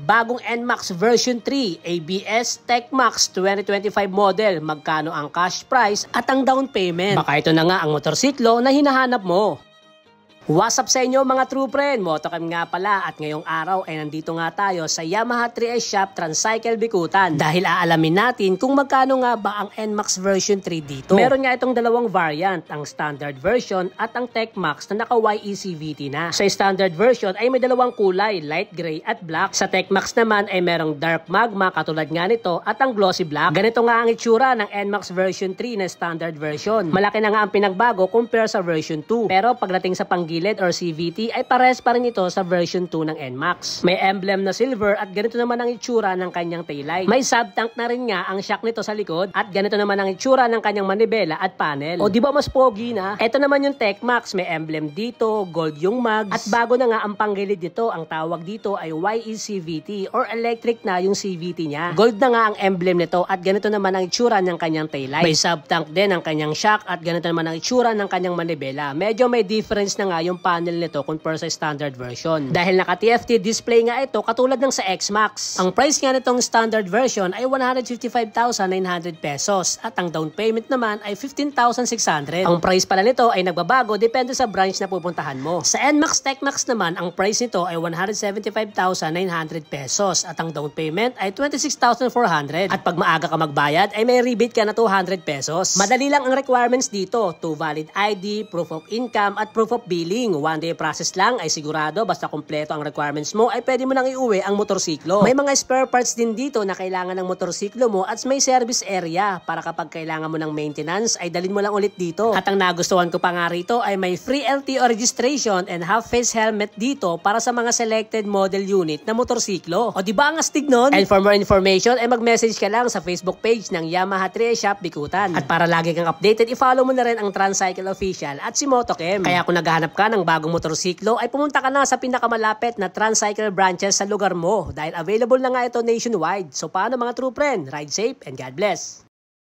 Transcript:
bagong NMAX version 3, ABS TechMax 2025 model. Magkano ang cash price at ang down payment? Baka ito na nga ang motorsiklo na hinahanap mo. What's up sa inyo mga true friend? Motocam nga pala at ngayong araw ay nandito nga tayo sa Yamaha 3S Shop Tricycle Bicutan dahil aalamin natin kung magkano nga ba ang NMAX version 3 dito. Meron nga itong dalawang variant, ang standard version at ang TechMax na naka YECVT na. Sa standard version ay may dalawang kulay, light gray at black. Sa TechMax naman ay merong dark magma katulad nga nito at ang glossy black. Ganito nga ang itsura ng NMAX version 3 na standard version. Malaki na nga ang pinagbago compare sa version 2. Pero pagdating sa panggilid or CVT ay pares pa rin ito sa version 2 ng NMAX. May emblem na silver at ganito naman ang itsura ng kanyang taillight. May subtank na rin nga ang shock nito sa likod at ganito naman ang itsura ng kanyang manibela at panel. O di ba mas pogi na? Ito naman yung TechMax, may emblem dito, gold yung mags at bago na nga ang panggilid nito, ang tawag dito ay YECVT or electric na yung CVT niya. Gold na nga ang emblem nito at ganito naman ang itsura ng kanyang taillight. May subtank din ang kanyang shock at ganito naman ang itsura ng kanyang manibela. Medyo may difference na nga yung panel nito compare sa standard version. Dahil naka TFT display nga ito katulad ng sa X-Max. Ang price nga nitong standard version ay 155,900 pesos at ang down payment naman ay 15,600. Ang price pala nito ay nagbabago depende sa branch na pupuntahan mo. Sa NMAX TechMax naman, ang price nito ay 175,900 pesos at ang down payment ay 26,400 at pag maaga ka magbayad ay may rebate ka na 200 pesos. Madali lang ang requirements dito, 2 valid ID, proof of income at proof of billing. One day process lang ay sigurado basta kumpleto ang requirements mo ay pwede mo nang iuwi ang motorsiklo. May mga spare parts din dito na kailangan ng motorsiklo mo at may service area para kapag kailangan mo ng maintenance ay dalhin mo lang ulit dito. At ang nagustuhan ko pa nga rito ay may free LTO registration and half face helmet dito para sa mga selected model unit na motorsiklo. O di ba ang astig nun? And for more information ay mag-message ka lang sa Facebook page ng Yamaha 3S Shop Bicutan. At para lagi kang updated, i-follow mo na rin ang Tricycle Official at si Motocam. Kaya kung naghahanap ka ng bagong motorsiklo ay pumunta ka na sa pinakamalapit na Tricycle branches sa lugar mo dahil available na nga ito nationwide. So paano mga true friend? Ride safe and God bless!